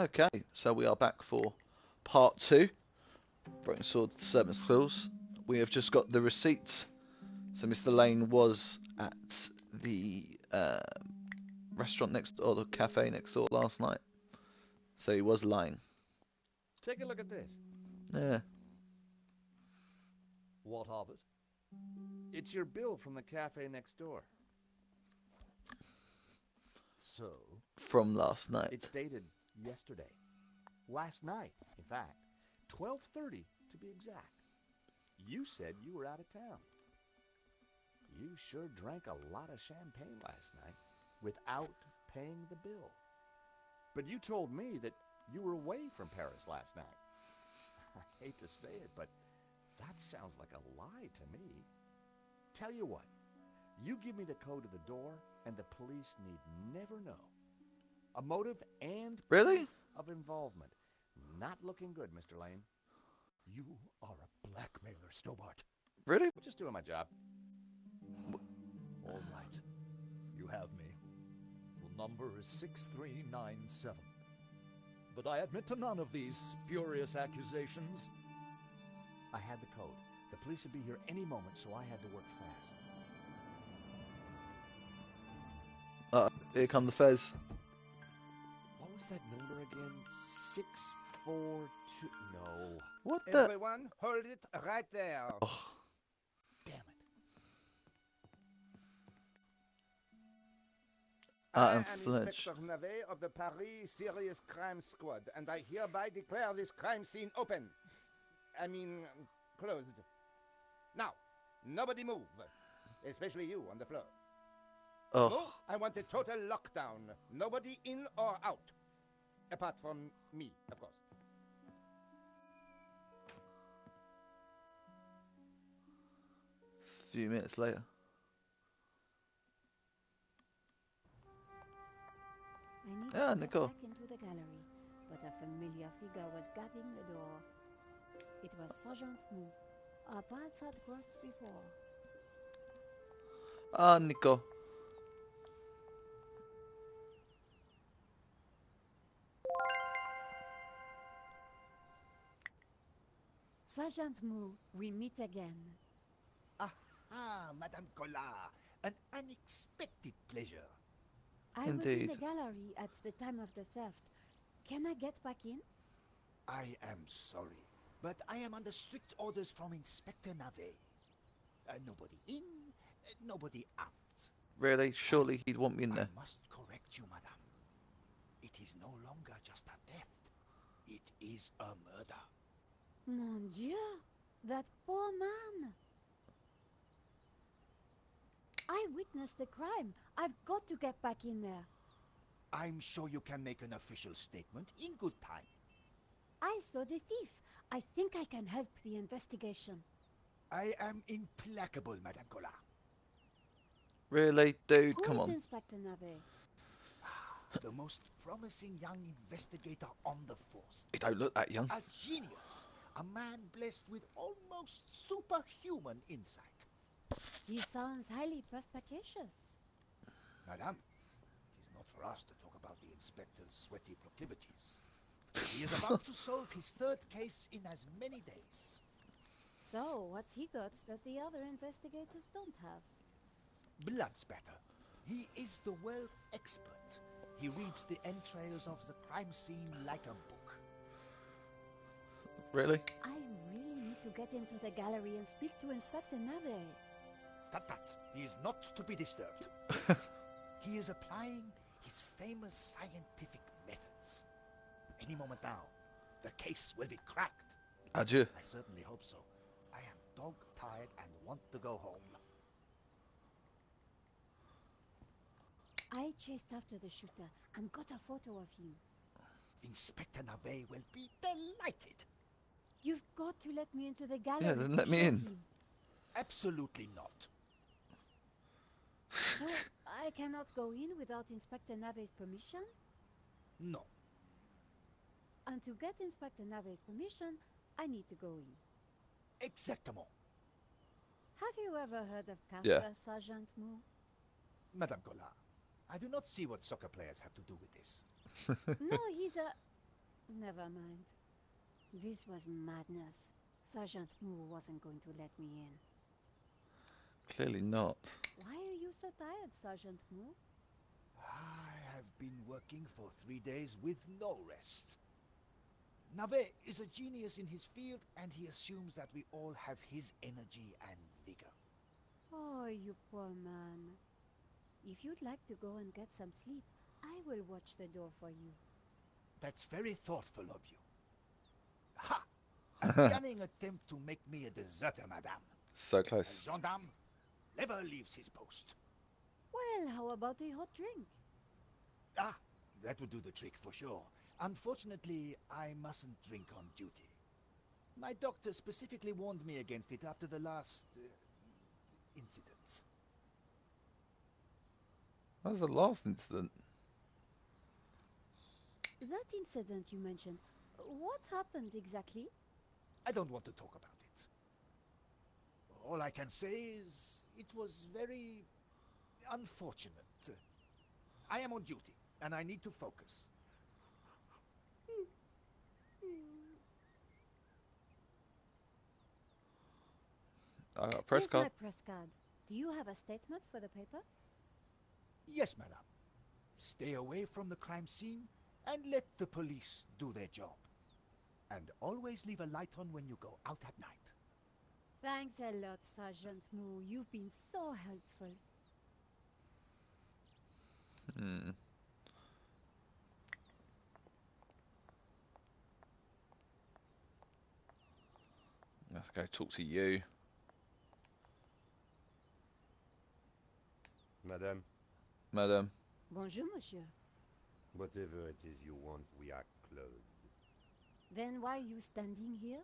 Okay, so we are back for part 2. Broken Sword, Serpents' Claws. We have just got the receipts. So Mr. Lane was at the restaurant next door, or the cafe next door last night. So he was lying. Take a look at this. Yeah. What of it? It's your bill from the cafe next door. So? From last night. It's dated yesterday. Last night, in fact. 12:30 to be exact. You said you were out of town. You sure drank a lot of champagne last night without paying the bill. But you told me that you were away from Paris last night. I hate to say it, but that sounds like a lie to me. Tell you what, you give me the code to the door, and the police need never know. A motive and proof of involvement. Not looking good, Mr. Lane. You are a blackmailer, Stobart. Really? Just doing my job. All right. You have me. The number is 6397. But I admit to none of these spurious accusations. I had the code. The police would be here any moment, so I had to work fast. Here come the Fez. What was that number again? 642... No. What the... Everyone, hold it right there. Oh. Damn it. I am Flinch. Inspector Navet of the Paris Serious Crime Squad, and I hereby declare this crime scene open. Closed. Now, nobody move, especially you on the floor. Oh. No, I want a total lockdown. Nobody in or out. Apart from me, of course. A few minutes later. I needed to get back into the gallery, but a familiar figure was guarding the door. It was Sergeant Mou. Our paths had crossed before. Nico. Sergeant Mou, we meet again. Aha, Madame Collard. An unexpected pleasure. I was in the gallery at the time of the theft. Can I get back in? I am sorry, but I am under strict orders from Inspector Navet. Nobody in, nobody out. Really? Surely he'd want me in there. I must correct you, madame. It is no longer just a theft. It is a murder. Mon Dieu! That poor man! I witnessed the crime. I've got to get back in there. I'm sure you can make an official statement in good time. I saw the thief. I think I can help the investigation. I am implacable, Madame Collard. Really? Dude, come on. Who's Inspector Navet? The most promising young investigator on the force. He don't look that young. A genius. A man blessed with almost superhuman insight. He sounds highly perspicacious. Madame, it is not for us to talk about the inspector's sweaty proclivities. He is about to solve his third case in as many days. So, what's he got that the other investigators don't have? Blood spatter. He is the world expert. He reads the entrails of the crime scene like a book. Really? I really need to get into the gallery and speak to Inspector Navet. Tut. He is not to be disturbed. He is applying his famous scientific methods. Any moment now, the case will be cracked. Adieu. I certainly hope so. I am dog-tired and want to go home. I chased after the shooter and got a photo of you. Inspector Navet will be delighted. You've got to let me into the gallery. Yeah, then let me in. Absolutely not. So, I cannot go in without Inspector Navet's permission? No. And to get Inspector Navet's permission, I need to go in. Exactement. Have you ever heard of Carter, Yeah. Sergeant Mou? Madame Collard, I do not see what soccer players have to do with this. No, he's a... Never mind. This was madness. Sergeant Moo wasn't going to let me in. Clearly not. Why are you so tired, Sergeant Moo? I have been working for 3 days with no rest. Navet is a genius in his field, and he assumes that we all have his energy and vigor. Oh, you poor man. If you'd like to go and get some sleep, I will watch the door for you. That's very thoughtful of you. Ha! A cunning attempt to make me a deserter, madame. So A close. gendarme never leaves his post. Well, how about a hot drink? Ah, that would do the trick for sure. Unfortunately, I mustn't drink on duty. My doctor specifically warned me against it after the last incident. That was the last incident. That incident you mentioned, what happened exactly? I don't want to talk about it. All I can say is it was very unfortunate. I am on duty, and I need to focus. I got a press Here's card. my press card. Do you have a statement for the paper? Yes, madame. Stay away from the crime scene and let the police do their job. And always leave a light on when you go out at night. Thanks a lot, Sergeant Moo. You've been so helpful. Let's go talk to you. Madame, Madam. Bonjour, monsieur. whatever it is you want, we are closed. Then why are you standing here?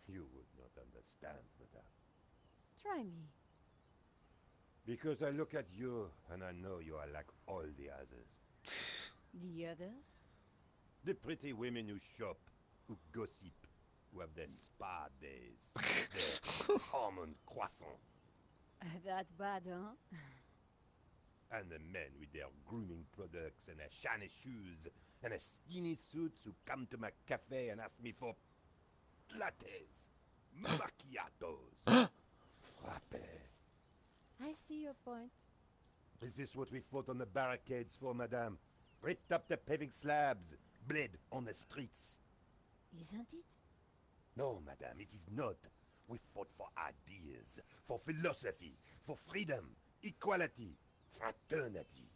You would not understand, madame. Try me. Because I look at you and I know you are like all the others. The others? The pretty women who shop, who gossip, who have their spa days, their almond croissant. That bad, huh? And the men with their grooming products and their shiny shoes and their skinny suits who come to my cafe and ask me for lattes, macchiatos, frappe. I see your point. Is this what we fought on the barricades for, madame? Ripped up the paving slabs, bled on the streets. Isn't it? No, madame, it is not. We fought for ideas, for philosophy, for freedom, equality, fraternity.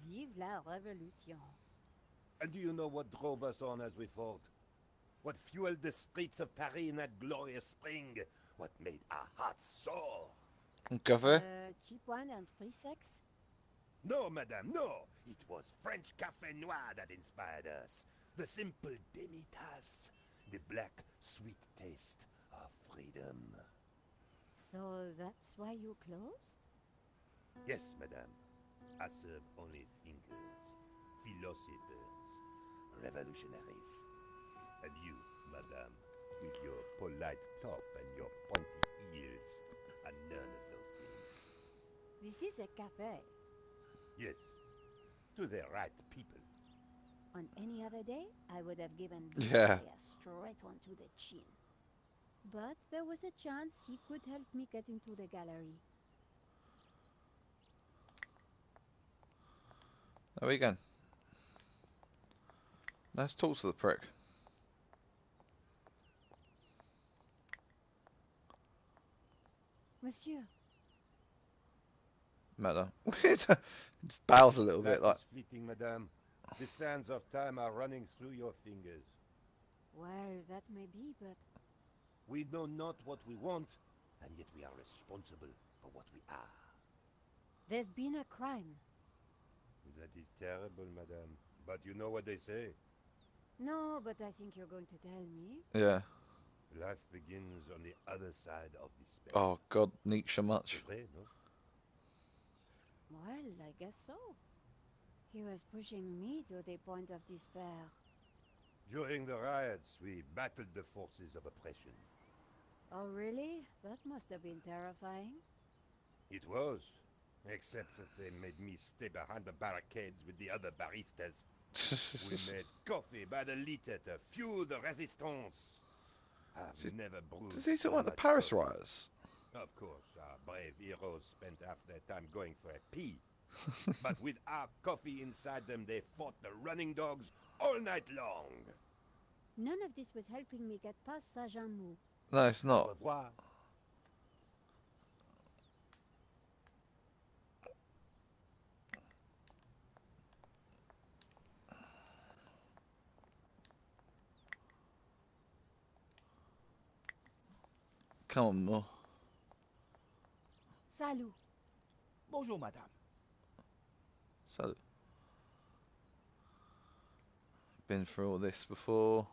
Vive la révolution. And do you know what drove us on as we fought? What fueled the streets of Paris in that glorious spring? What made our hearts soar? Un café? Cheap wine and free sex? No, madame, no! It was French café noir that inspired us. The simple demi-tasse. The black, sweet taste of freedom. So that's why you closed? Yes, madame. I serve only thinkers, philosophers, revolutionaries. And you, madame, with your polite top and your pointy ears, are none of those things. This is a cafe. Yes, to the right people. On any other day, I would have given Yeah. a straight one to the chin. But there was a chance he could help me get into the gallery. There we go. Let's talk to the prick. Monsieur, Madam. It bows a little Life bit like. is fleeting, madame. The sands of time are running through your fingers. well, that may be, but We know not what we want, and yet we are responsible for what we are. there's been a crime. That is terrible, madame. But you know what they say. No, but I think you're going to tell me. Yeah. Life begins on the other side of despair. Oh God, Nietzsche much. C'est vrai, no? Well, I guess so. He was pushing me to the point of despair. During the riots, we battled the forces of oppression. Oh, really? That must have been terrifying. It was. Except that they made me stay behind the barricades with the other baristas. We made coffee by the liter to fuel the resistance. I've never brewed Does he so talk about the much Paris coffee. riots? Of course, our brave heroes spent half their time going for a pee. But with our coffee inside them, they fought the running dogs all night long. None of this was helping me get past Sergeant Mou. No, it's Au not. revoir. Come on, Mo. Salut. Bonjour, madame. So, been through all this before.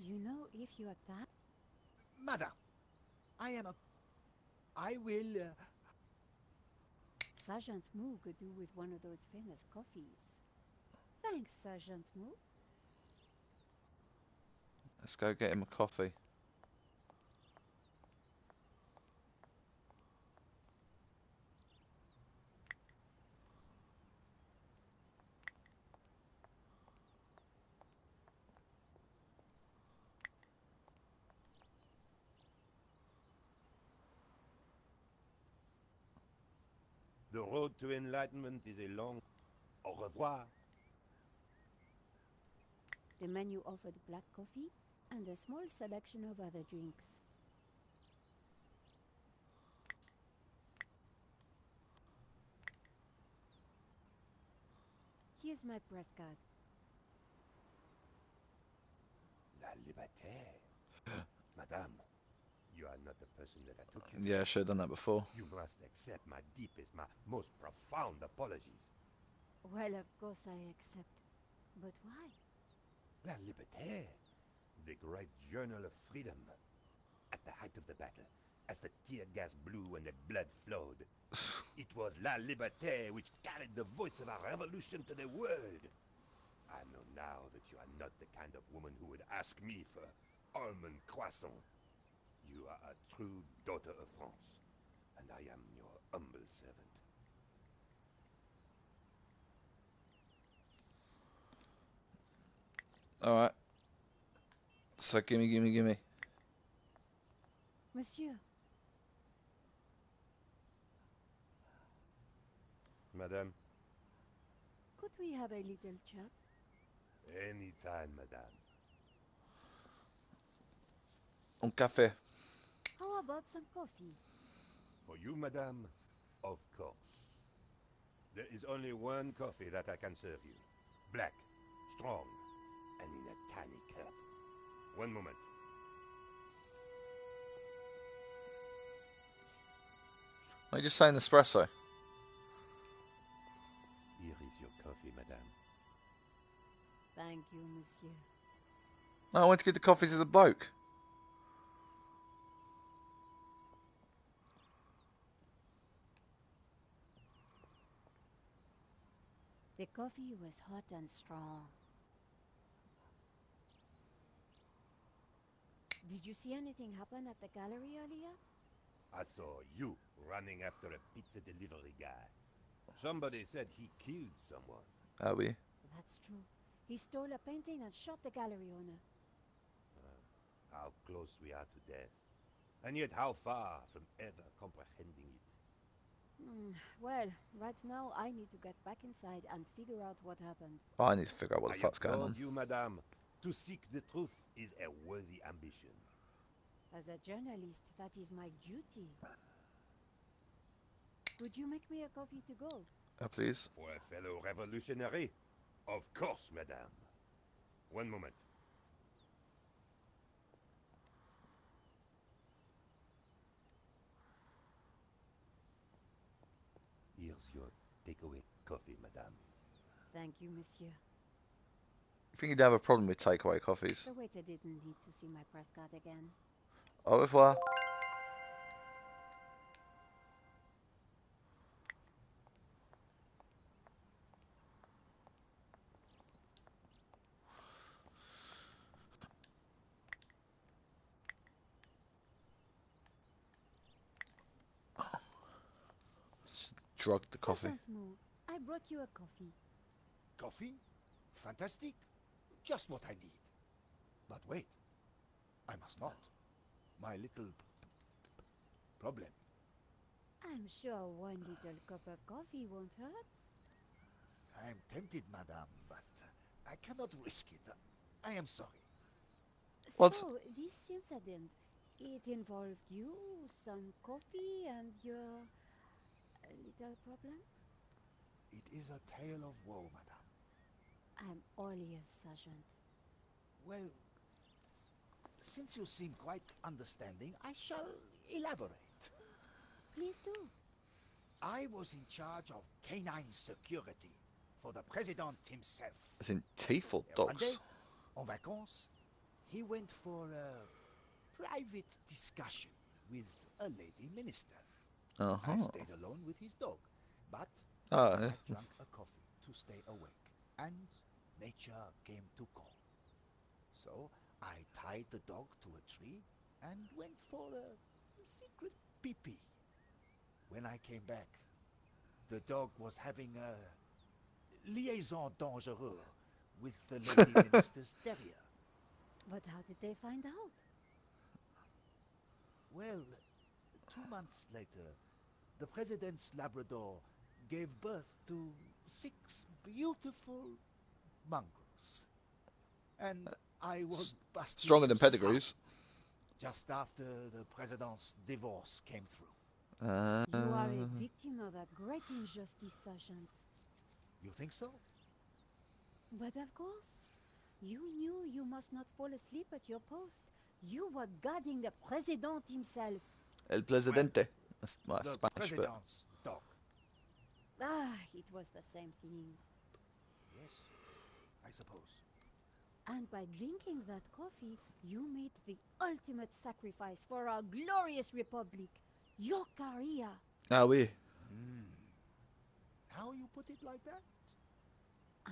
You know if you attack? Madame, I will... Sergeant Mou could do with one of those famous coffees. Thanks, Sergeant Mou. Let's go get him a coffee. The road to enlightenment is a long... Au revoir. The menu offered black coffee and a small selection of other drinks. Here's my press card. La liberté. Madame, you are not the person that I took you. Yeah, I should have done that before. You must accept my deepest, my most profound apologies. Well, of course I accept. But why? La liberté. The great journal of freedom. At the height of the battle, as the tear gas blew and the blood flowed, it was La Liberté which carried the voice of our revolution to the world. I know now that you are not the kind of woman who would ask me for almond croissant. You are a true daughter of France, and I am your humble servant. Alright. So, gimme. Monsieur, Madame? could we have a little chat? Anytime, madame. Un café. How about some coffee? For you, madame, of course. There is only one coffee that I can serve you. Black, strong, and in a tiny cup. One moment. Why are you just saying espresso? Here is your coffee, madame. Thank you, monsieur. No, I went to get the coffee to the bloke. The coffee was hot and strong. Did you see anything happen at the gallery earlier? I saw you running after a pizza delivery guy. Somebody said he killed someone. Are we? That's true. He stole a painting and shot the gallery owner. How close we are to death. And yet how far from ever comprehending it. Well, right now I need to get back inside and figure out what happened. I need to figure out what the I fuck's have going told on. you, madame, to seek the truth is a worthy ambition. As a journalist, that is my duty. Would you make me a coffee to go? Please. For a fellow revolutionary? Of course, madame. One moment. Here's your takeaway coffee, madame. Thank you, monsieur. You think you'd have a problem with takeaway coffees? The waiter didn't need to see my press card again. Au revoir. Drug the coffee. Sergeant Mou, I I brought you a coffee. Coffee? Fantastic. Just what I need. But wait. I must not. My little problem. I'm sure one little cup of coffee won't hurt. I am tempted, madame, but I cannot risk it. I am sorry. What? So, this incident, it involved you, some coffee, and your little problem? It is a tale of woe, madame. I'm all ears, Sergeant. Well, since you seem quite understanding, I shall elaborate. Please do. I was in charge of canine security for the president himself. As in teeth or One day, dogs? en vacances, he went for a private discussion with a lady minister. I stayed alone with his dog, but Oh, I yeah. had drunk a coffee to stay awake, and nature came to call. So I tied the dog to a tree and went for a secret pee-pee. When I came back, the dog was having a liaison dangereuse with the lady minister's terrier. But how did they find out? Well, 2 months later, the president's Labrador gave birth to 6 beautiful mongrels. And I was busted Stronger than to pedigrees. sight just after the president's divorce came through. You are a victim of a great injustice, Sergeant. You think so? But of course, you knew you must not fall asleep at your post. You were guarding the president himself. El Presidente. That's my The Spanish, but president's dog. Ah, it was the same thing. Yes, I suppose. And by drinking that coffee, you made the ultimate sacrifice for our glorious republic. Your career. ah oui. Now you put it like that?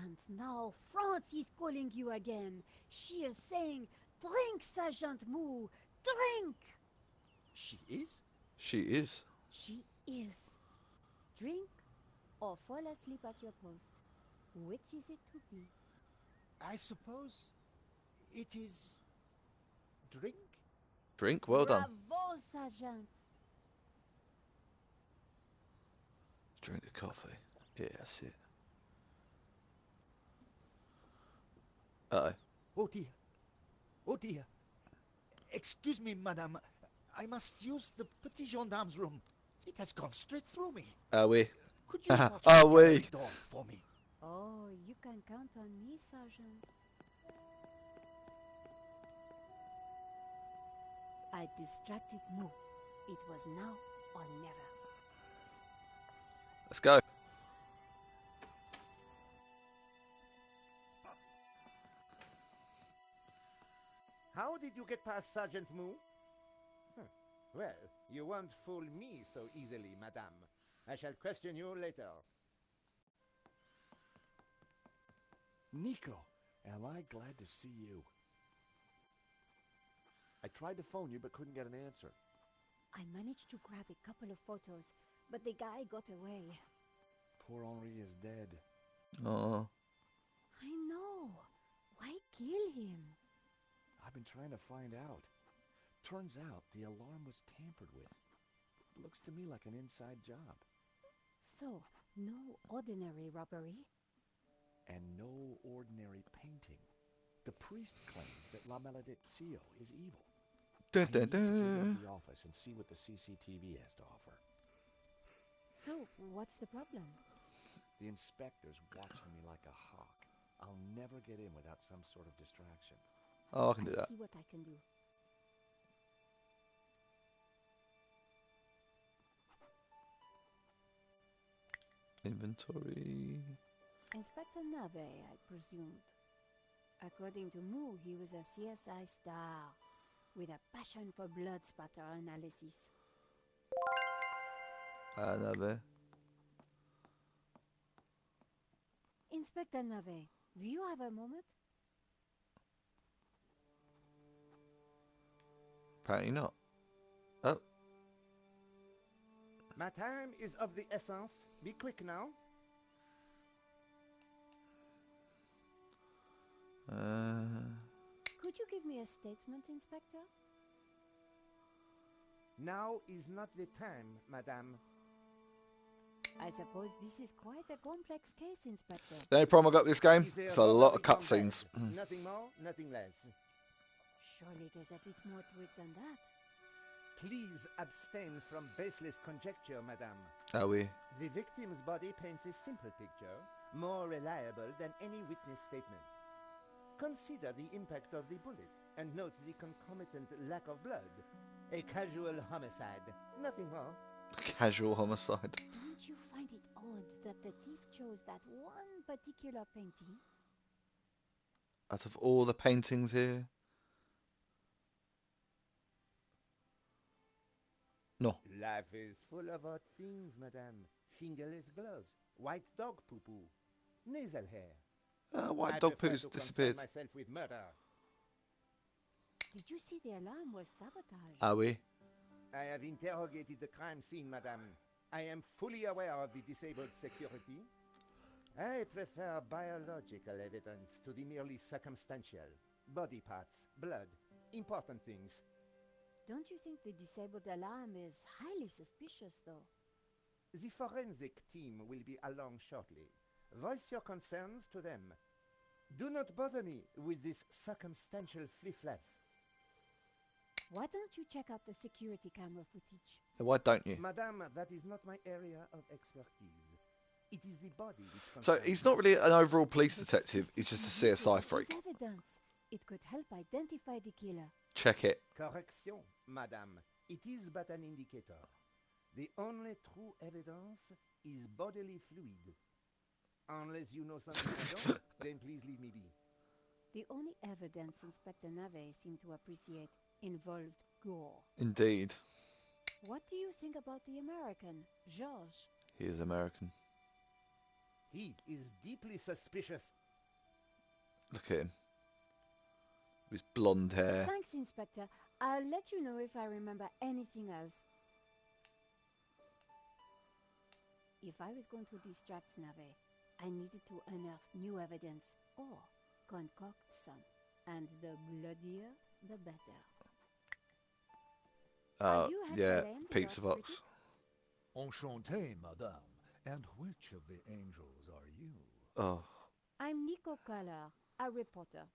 And now France is calling you again. She is saying, drink, Sergeant Moo, drink! She is? She is. She is. Drink or fall asleep at your post. Which is it to be? I suppose it is drink? Drink, well done. Bravo, Sergeant. Drink the coffee. Yeah, that's it. Uh-oh. Oh dear. Oh dear. Excuse me, madame. I must use the petit gendarme's room. It has gone straight through me. Ah oui. Could you watch Ah the oui. gallery door for me? Oh, you can count on me, Sergeant. I distracted Moo. It was now or never. Let's go. How did you get past Sergeant Moo? Well, you won't fool me so easily, madame. I shall question you later. Nico, am I glad to see you. I tried to phone you but couldn't get an answer. I managed to grab a couple of photos, but the guy got away. Poor Henri is dead. Oh. I know. Why kill him? I've been trying to find out. Turns out the alarm was tampered with. Looks to me like an inside job. So, no ordinary robbery? And no ordinary painting. The priest claims that La Maledizio is evil. Dun, I dun, need to get dun. into the office and see what the CCTV has to offer. So, what's the problem? The inspector's watching me like a hawk. I'll never get in without some sort of distraction. Oh, I can do I'll that. see what I can do. Inventory. Inspector Nave, I presumed. According to Moo, he was a CSI star with a passion for blood spatter analysis. Another. Inspector Nave, do you have a moment? Apparently not. Oh. My time is of the essence. Be quick now. Could you give me a statement, Inspector? Now is not the time, madame. I suppose this is quite a complex case, Inspector. The only problem I got with this game, It is it's a lot of robbery cutscenes. gone bad. Nothing more, nothing less. Surely there's a bit more to it than that. Please abstain from baseless conjecture, madame. Are we? The victim's body paints a simple picture, more reliable than any witness statement. Consider the impact of the bullet, and note the concomitant lack of blood. A casual homicide, nothing more. Casual homicide. Don't you find it odd that the thief chose that one particular painting? Out of all the paintings here. No. Life is full of odd things, madame. Fingerless gloves, white dog poo-poo, nasal hair. White I dog prefer poo's to concern disappeared. myself with murder. Did you see the alarm was sabotaged? Are we? I have interrogated the crime scene, madame. I am fully aware of the disabled security. I prefer biological evidence to the merely circumstantial. Body parts, blood, important things. Don't you think the disabled alarm is highly suspicious, though? The forensic team will be along shortly. Voice your concerns to them. Do not bother me with this circumstantial fliff-flaff. Why don't you check out the security camera footage? Why don't you? Madame, that is not my area of expertise. It is the body which So concerns he's me. not really an overall police But detective. He's just a CCTV CSI footage freak. is evidence. It could help identify the killer. Check it. Correction, madame. It is but an indicator. The only true evidence is bodily fluid. Unless you know something I don't, then please leave me be. The only evidence Inspector Nave seemed to appreciate involved gore. Indeed. What do you think about the American, Georges? He is American. He is deeply suspicious. Look at him. With his blonde hair. Thanks, Inspector. I'll let you know if I remember anything else. If I was going to distract Nave, I needed to unearth new evidence or concoct some. And the bloodier, the better. Are you Hector Yeah, Lane, the pizza authority? box. Enchanté, madame. And which of the angels are you? Oh, I'm Nico Collar, a reporter.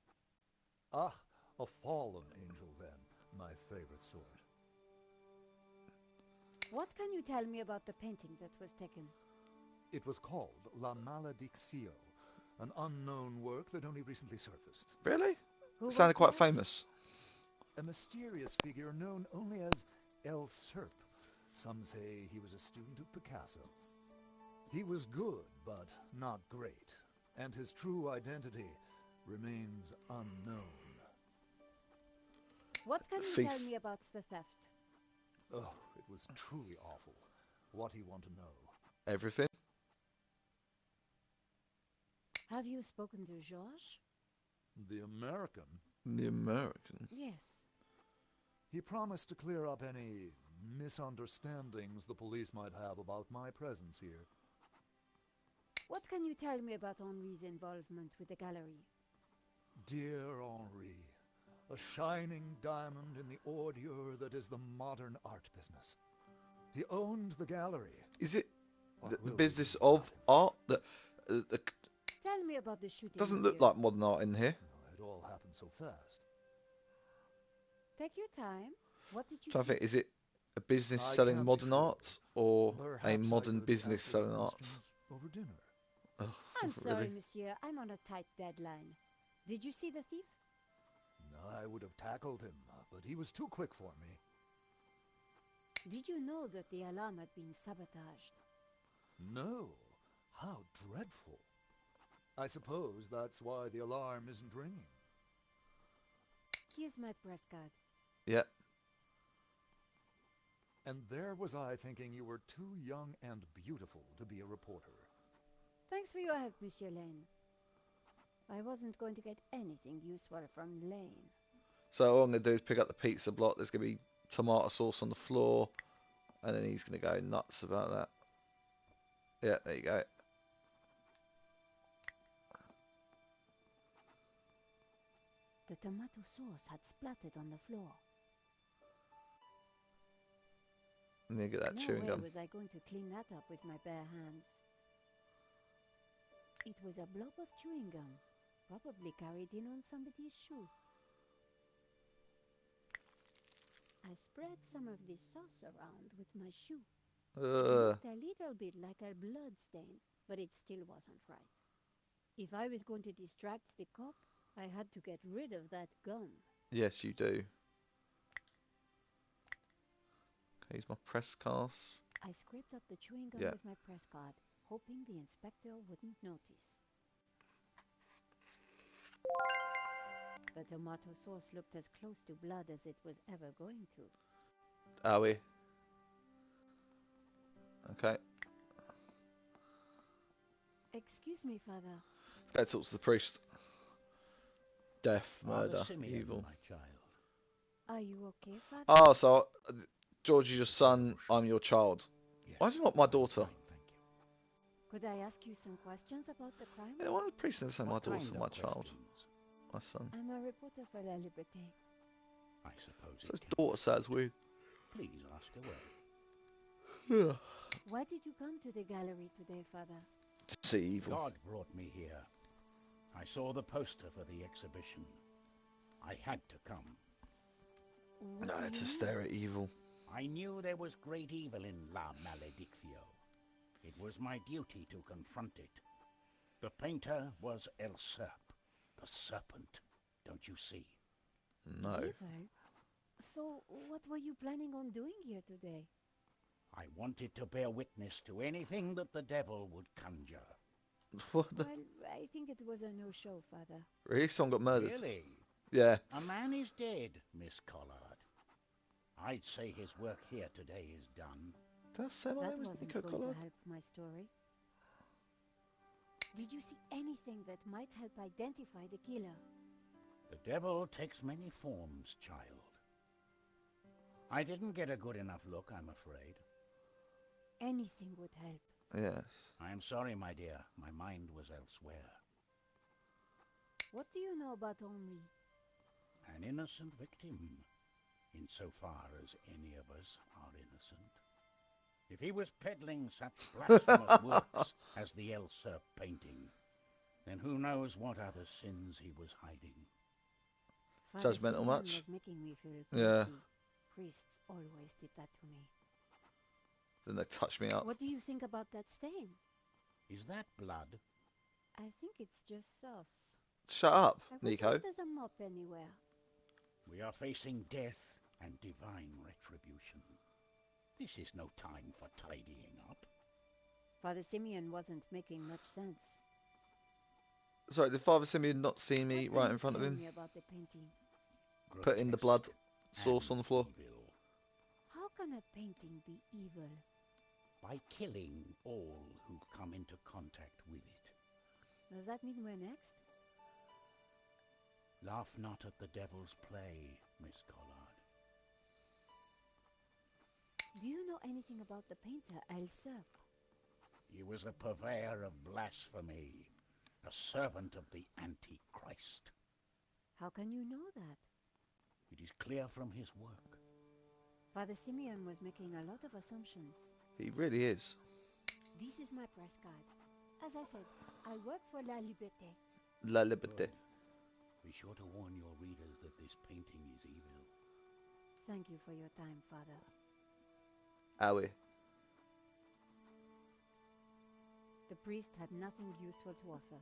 Ah, a fallen angel then. My favorite sort. What can you tell me about the painting that was taken? It was called La Malediccio, an unknown work that only recently surfaced. really? Who was Sounded quite the famous. A mysterious figure known only as El Serp. Some say he was a student of Picasso. He was good, but not great, and his true identity remains unknown. What can you Thief. tell me about the theft? Oh, it was truly awful. What do you want to know? Everything. Have you spoken to Georges? The American? The American. Yes. He promised to clear up any misunderstandings the police might have about my presence here. What can you tell me about Henri's involvement with the gallery? Dear Henri, a shining diamond in the ordure that is the modern art business. He owned the gallery. Is it What the will business we do of about art? The Tell me about the shooting. doesn't look monsieur. like modern art in here. It all happened so fast. Take your time. What did you So I see? think, is it a business I selling can't be modern sure. art or Perhaps a I modern could business answer selling your art? questions over dinner. Oh, I'm sorry, really? monsieur. I'm on a tight deadline. Did you see the thief? I would have tackled him, but he was too quick for me. Did you know that the alarm had been sabotaged? No. How dreadful. I suppose that's why the alarm isn't ringing. Here's my press card. Yeah. And there was I thinking you were too young and beautiful to be a reporter. Thanks for your help, Monsieur Lane. I wasn't going to get anything useful from Lane. So all I'm going to do is pick up the pizza block. There's going to be tomato sauce on the floor. And then he's going to go nuts about that. Yeah, there you go. The tomato sauce had splattered on the floor. And you get that No chewing way gum. was I going to clean that up with my bare hands. It was a blob of chewing gum, probably carried in on somebody's shoe. I spread some of this sauce around with my shoe. It looked a little bit like a blood stain, but it still wasn't right. If I was going to distract the cop, I had to get rid of that gum. Yes, you do. Okay, here's my press cast. I scraped up the chewing gum Yeah. with my press card, hoping the inspector wouldn't notice. The tomato sauce looked as close to blood as it was ever going to. Are we? Okay. Excuse me, Father. Let's go talk to the priest. Death, Father murder, Simeon, evil. my child. Are you okay, Father? Oh, so George is your son, I'm your child. Yes, Why is it not my I'm daughter? fine, thank you. Could I ask you some questions about the crime? Yeah, why would the priest never say my What daughter, kind my of child, questions? my son? I'm a reporter for La Liberté. I suppose So it his can. daughter sounds weird. Please ask away. Yeah. Why did you come to the gallery today, Father? To see evil. God brought me here. I saw the poster for the exhibition. I had to come. What No, do you to mean? stare at evil. I knew there was great evil in La Maledictio. It was my duty to confront it. The painter was El Serp, the serpent. Don't you see? No. Evil? So, what were you planning on doing here today? I wanted to bear witness to anything that the devil would conjure. What the? Well, I think it was a no-show, Father. Really? Someone got murdered? Really? Yeah. A man is dead, Miss Collard. I'd say his work here today is done. Did I say my That name was wasn't Nico going Collard? to help my story. Did you see anything that might help identify the killer? The devil takes many forms, child. I didn't get a good enough look, I'm afraid. Anything would help. Yes. I'm sorry, my dear. My mind was elsewhere. What do you know about Henri? An innocent victim, insofar as any of us are innocent. If he was peddling such blasphemous works as the El Serp painting, then who knows what other sins he was hiding. Father Judgmental Simeon much? was making me feel Yeah. guilty. Priests always did that to me. Then they touched me up. What do you think about that stain? Is that blood? I think it's just sauce. Shut up, I wonder Nico. if there's a mop anywhere. We are facing death and divine retribution. This is no time for tidying up. Father Simeon wasn't making much sense. Sorry, did Father Simeon not see me What can right you in front of tell him? me about the painting? Putting the blood sauce on the floor? Evil. How can a painting be evil? By killing all who come into contact with it. Does that mean we're next? Laugh not at the devil's play, Miss Collard. Do you know anything about the painter El Serp? He was a purveyor of blasphemy, a servant of the Antichrist. How can you know that? It is clear from his work. Father Simeon was making a lot of assumptions. He really is. This is my press card. As I said, I work for La Liberté. La Liberté. Good. Be sure to warn your readers that this painting is evil. Thank you for your time, Father. Owie. The priest had nothing useful to offer.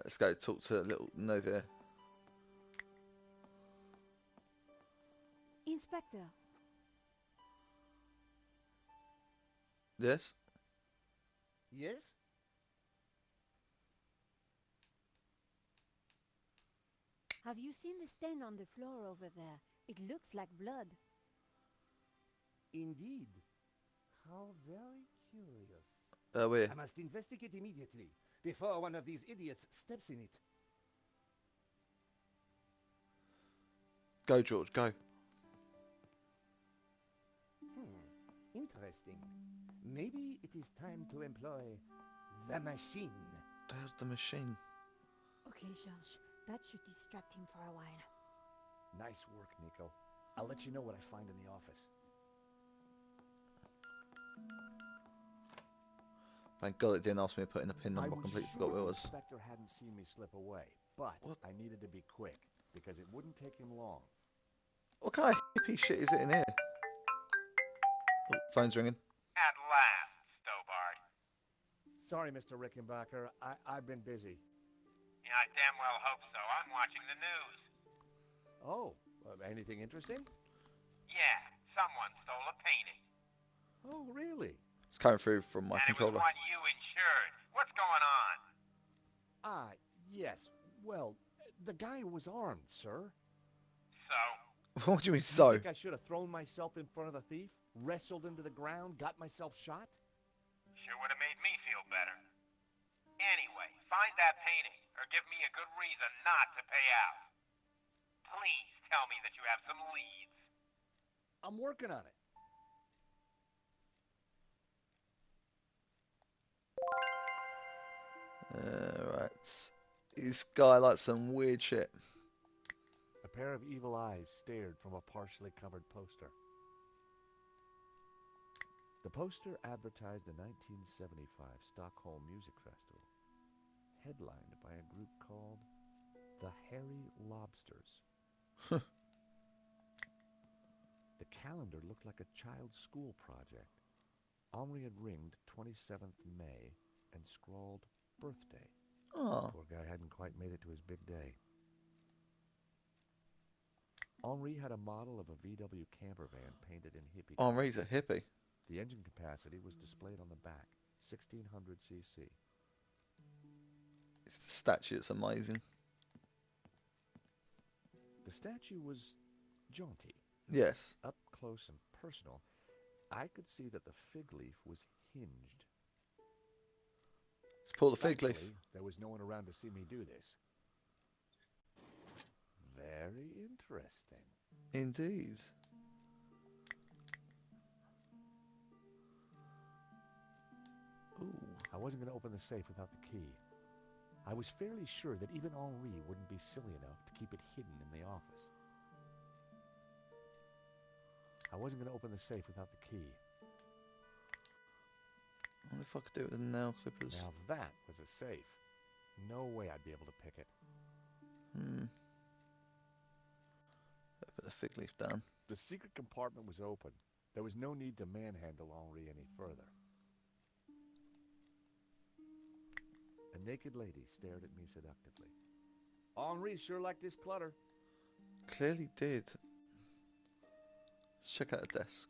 Let's go talk to little Novia. Inspector, Yes? Yes? have you seen the stain on the floor over there? It looks like blood. Indeed. How very curious. Where? I must investigate immediately, before one of these idiots steps in it. Go, George, go. Interesting. Maybe it is time to employ the machine. There's the machine. Okay, George, That should distract him for a while. Nice work, Nico. I'll let you know what I find in the office. Thank God it didn't ask me to put in a pin I number. I was completely sure forgot where it the was. inspector hadn't seen me slip away, but What? I needed to be quick because it wouldn't take him long. What kind of hippie shit is it in here? Oh, phone's ringing. At last, Stobart. Sorry, Mr. Rickenbacker. I've been busy. Yeah, I damn well hope so. I'm watching the news. Oh, anything interesting? Yeah, someone stole a painting. Oh, really? It's coming through from my And it was controller. one you insured. What's going on? Ah, yes. Well, the guy was armed, sir. So, What do you mean, You so? think I should have thrown myself in front of the thief, wrestled into the ground, got myself shot? sure would have made me feel better. Anyway, find that painting, or give me a good reason not to pay out. Please tell me that you have some leads. I'm working on it. Right. This guy likes some weird shit. A pair of evil eyes stared from a partially covered poster. The poster advertised a 1975 Stockholm Music Festival, headlined by a group called the Hairy Lobsters. The calendar looked like a child's school project. Henri had ringed 27th May and scrawled birthday. Oh, Poor guy hadn't quite made it to his big day. Henri had a model of a VW camper van painted in hippie Henri's a colors. hippie. The engine capacity was displayed on the back, 1600 cc. It's the statue. It's amazing. The statue was jaunty. Yes. Up close and personal, I could see that the fig leaf was hinged. Let's pull the fig leaf. Thankfully, there was no one around to see me do this. Very interesting. Indeed. Ooh. I wasn't going to open the safe without the key. I was fairly sure that even Henri wouldn't be silly enough to keep it hidden in the office. I wasn't going to open the safe without the key. I wonder if I could do it with the nail clippers. Now that was a safe. No way I'd be able to pick it. Put the fig leaf down. The secret compartment was open. There was no need to manhandle Henri any further. A naked lady stared at me seductively. Henri sure liked this clutter. Clearly did. Let's check out the desk.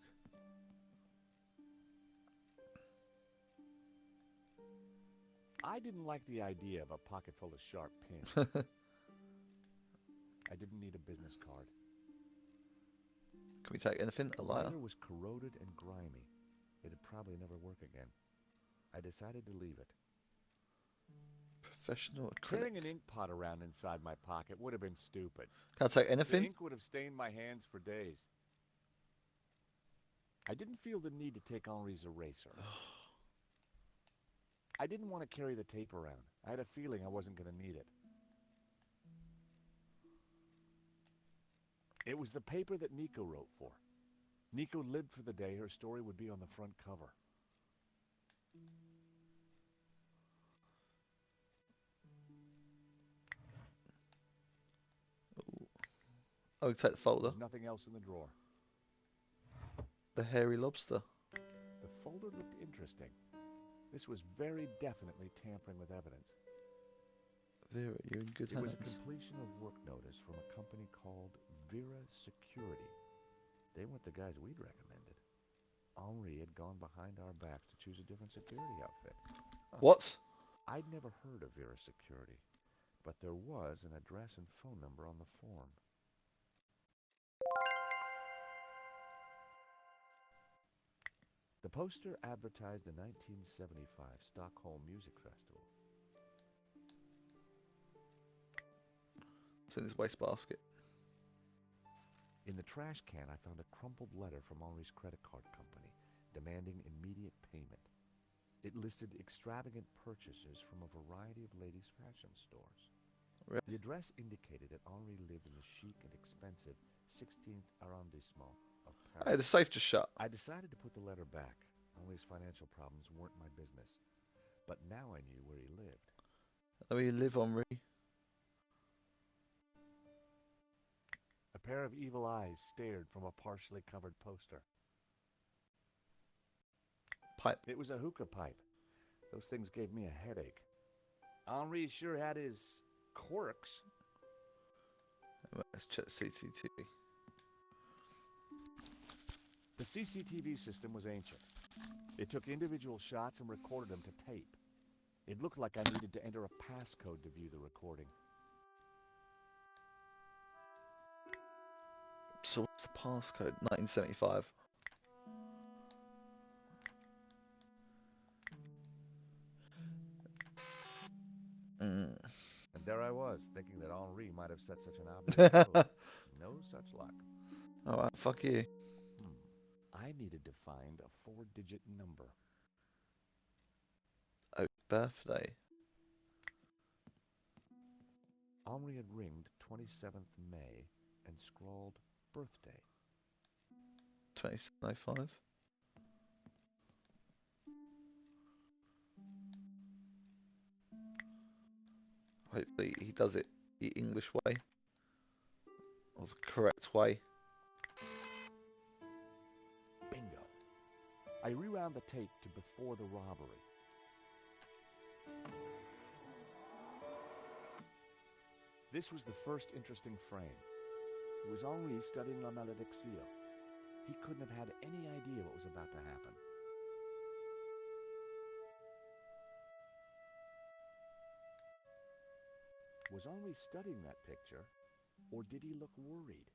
I didn't like the idea of a pocket full of sharp pins. I didn't need a business card. Can we take anything? A The lighter? lighter was corroded and grimy. It'd probably never work again. I decided to leave it. Professional acrylic. Carrying an ink pot around inside my pocket would have been stupid. Can I take The anything? ink would have stained my hands for days. I didn't feel the need to take Henri's eraser. I didn't want to carry the tape around. I had a feeling I wasn't going to need it. It was the paper that Nico wrote for. Nico lived for the day her story would be on the front cover. Oh, we take the folder. There's nothing else in the drawer. The hairy lobster. The folder looked interesting. This was very definitely tampering with evidence. Vera, you're in good It was hands. a completion of work notice from a company called Vera Security. They weren't the guys we'd recommended. Henri had gone behind our backs to choose a different security outfit. What? I'd never heard of Vera Security, but there was an address and phone number on the form. The poster advertised a 1975 Stockholm Music Festival. It's in his wastebasket. In the trash can, I found a crumpled letter from Henri's credit card company demanding immediate payment. It listed extravagant purchases from a variety of ladies' fashion stores. The address indicated that Henri lived in the chic and expensive 16th arrondissement of Paris. Hey, the safe just shut. I decided to put the letter back. Henri's financial problems weren't my business. But now I knew where he lived. Where you live, Henri? A pair of evil eyes stared from a partially covered poster. Pipe. It was a hookah pipe. Those things gave me a headache. Henri sure had his quirks. Let's check CCTV. The CCTV system was ancient. It took individual shots and recorded them to tape. It looked like I needed to enter a passcode to view the recording. So what's the passcode? 1975. And there I was, thinking that Henri might have set such an obvious code. No such luck. Alright, fuck you. I needed to find a 4-digit number. Oh, birthday. Henri had ringed 27th May and scrawled birthday. 2705. Hopefully he does it the English way. Or the correct way. Bingo. I rewound the tape to before the robbery. This was the first interesting frame. It was Henri studying La Malédiction. He couldn't have had any idea what was about to happen. Was Henri studying that picture, or did he look worried?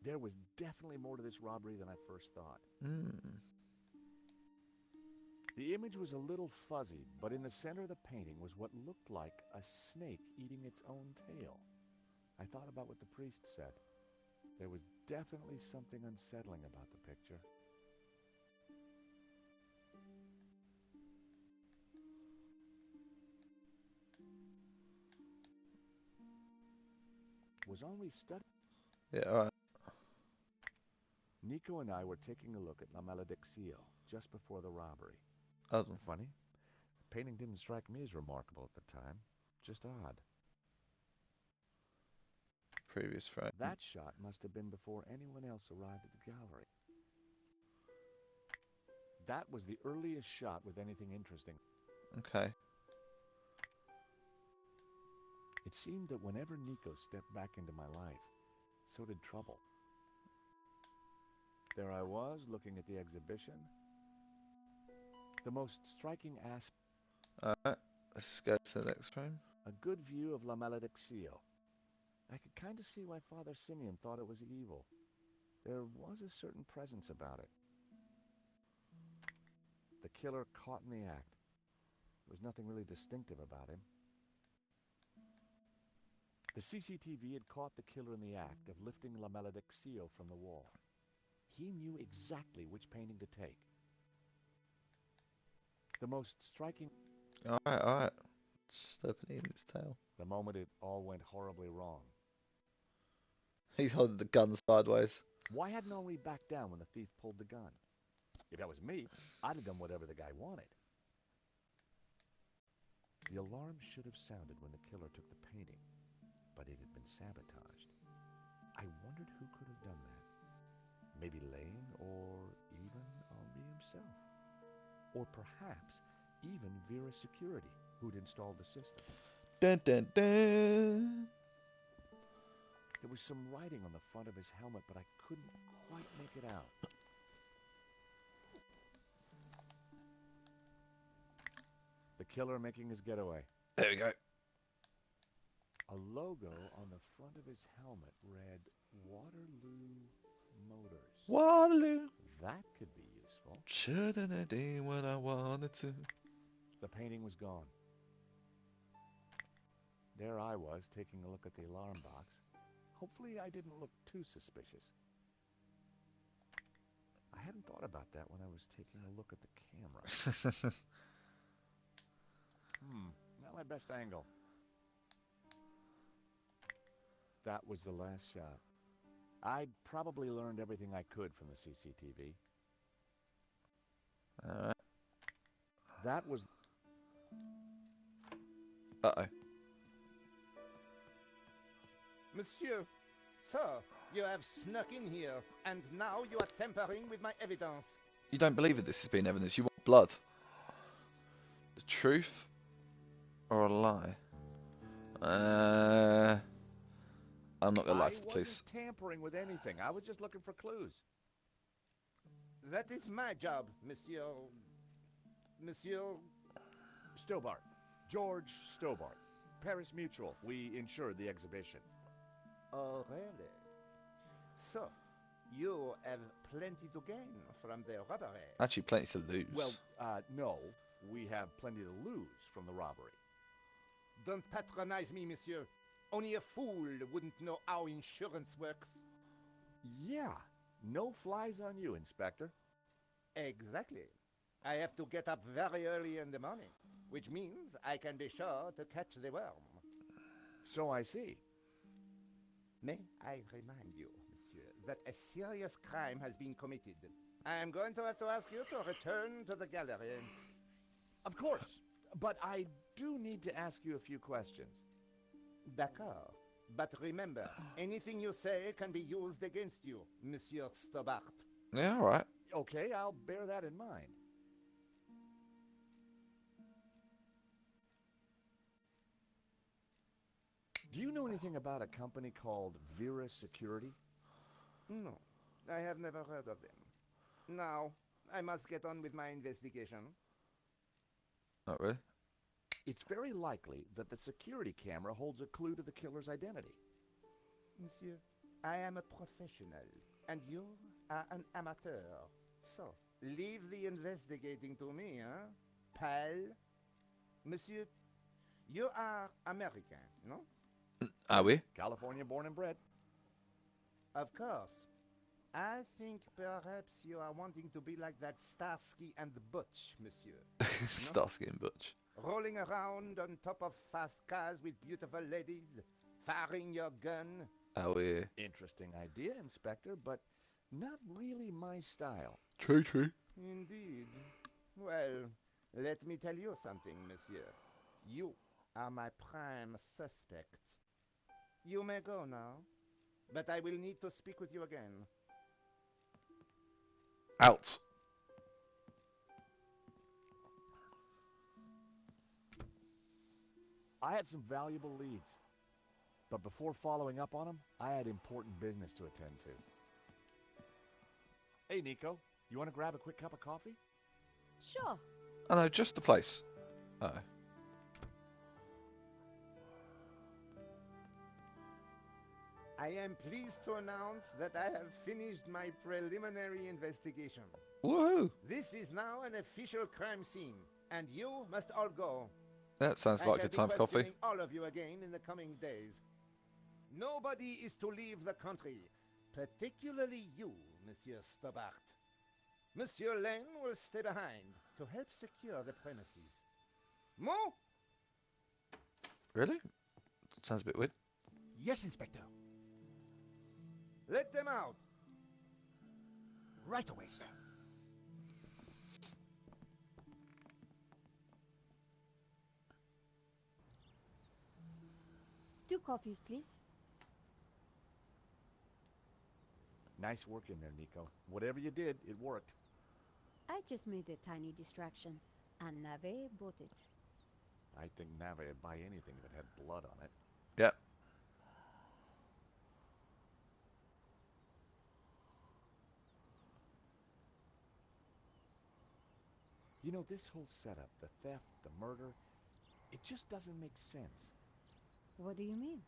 There was definitely more to this robbery than I first thought. The image was a little fuzzy, but in the center of the painting was what looked like a snake eating its own tail. I thought about what the priest said. There was definitely something unsettling about the picture. Was Henri studying? Yeah, alright. Nico and I were taking a look at La Malédiction just before the robbery. Oh. Funny, the painting didn't strike me as remarkable at the time, just odd. Previous frame. That shot must have been before anyone else arrived at the gallery. That was the earliest shot with anything interesting. Okay. It seemed that whenever Nico stepped back into my life, so did trouble. There I was, looking at the exhibition. The most striking aspect. Alright, let's go to the next frame. A good view of La Malédiction. I could kind of see why Father Simeon thought it was evil. There was a certain presence about it. The killer caught in the act. There was nothing really distinctive about him. The CCTV had caught the killer in the act of lifting La Malédiction from the wall. He knew exactly which painting to take. The most striking... Alright. Stepping in its tail. The moment it all went horribly wrong. He's holding the gun sideways. Why hadn't Henri backed down when the thief pulled the gun? If that was me, I'd have done whatever the guy wanted. The alarm should have sounded when the killer took the painting, but it had been sabotaged. I wondered who could have done that. Maybe Lane, or even Henri himself. Or perhaps even Vera Security, who'd installed the system. Dun dun dun! There was some writing on the front of his helmet, but I couldn't quite make it out. The killer making his getaway. There we go. A logo on the front of his helmet read Waterloo Motors. Waterloo. That could be useful. Shouldn't have done what I wanted to. The painting was gone. There I was, taking a look at the alarm box. Hopefully I didn't look too suspicious. I hadn't thought about that when I was taking a look at the camera. Not my best angle. That was the last shot. I probably learned everything I could from the CCTV. Alright. That was... Uh-oh. Monsieur, sir, you have snuck in here, and now you are tampering with my evidence. You don't believe that this has been evidence. You want blood. The truth or a lie? I'm not going to lie to the I police. wasn't tampering with anything. I was just looking for clues. That is my job, Monsieur... Monsieur... Stobart. George Stobart. Paris Mutual. We insured the exhibition. Oh, really? So, you have plenty to gain from the robbery. Actually, plenty to lose. Well, no. We have plenty to lose from the robbery. Don't patronize me, monsieur. Only a fool wouldn't know how insurance works. Yeah. No flies on you, Inspector. Exactly. I have to get up very early in the morning, which means I can be sure to catch the worm. So I see. May I remind you, monsieur, that a serious crime has been committed. I am going to have to ask you to return to the gallery. Of course. But I do need to ask you a few questions. D'accord. But remember, anything you say can be used against you, Monsieur Stobart. Yeah, all right. Okay, I'll bear that in mind. Do you know anything about a company called Vera Security? No, I have never heard of them. Now, I must get on with my investigation. Not really. It's very likely that the security camera holds a clue to the killer's identity. Monsieur, I am a professional, and you are an amateur. So, leave the investigating to me, huh? Pal? Monsieur, you are American, no? Are we? California born and bred. Of course. I think perhaps you are wanting to be like that Starsky and Butch, monsieur. Starsky and Butch. Rolling around on top of fast cars with beautiful ladies, firing your gun. Oh, yeah. Interesting idea, Inspector, but not really my style. True, true. Indeed. Well, let me tell you something, monsieur. You are my prime suspect. You may go now, but I will need to speak with you again. Out. I had some valuable leads, but before following up on them, I had important business to attend to. Hey, Nico, you want to grab a quick cup of coffee? Sure. Oh, no, just the place. Uh-oh. I am pleased to announce that I have finished my preliminary investigation. Woohoo! This is now an official crime scene, and you must all go. That sounds I like a shall good time be for coffee. questioning all of you again in the coming days. Nobody is to leave the country, particularly you, Monsieur Stobart. Monsieur Lane will stay behind to help secure the premises. Mo? Really? Sounds a bit weird. Yes, Inspector. Let them out. Right away, sir. Two coffees, please. Nice work in there, Nico. Whatever you did, it worked. I just made a tiny distraction, and Nave bought it. I think Nave would buy anything that had blood on it. Yep. You know, this whole setup, the theft, the murder, it just doesn't make sense. What do you mean?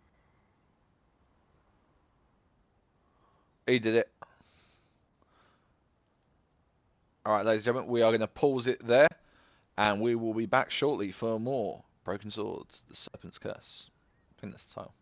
He did it. Alright, ladies and gentlemen, we are going to pause it there, and we will be back shortly for more Broken Swords, The Serpent's Curse. I think that's the title.